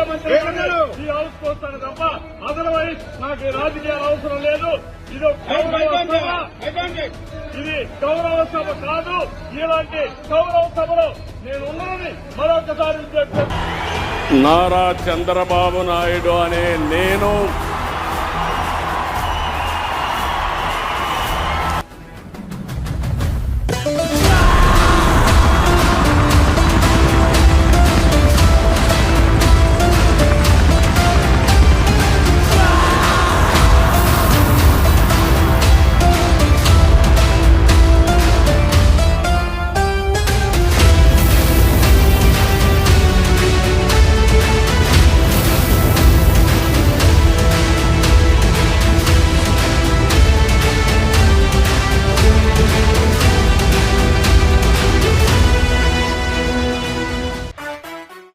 ముఖ్యమంత్రి ఈ హౌస్ వస్తాను తప్ప అదర్వైజ్ నాకు రాజకీయాలు అవసరం లేదు. ఇది గౌరవ సభ కాదు. ఇలాంటి గౌరవ సభలో నేను ఉన్నానని మరొకసారి నారా చంద్రబాబు నాయుడు అనే నేను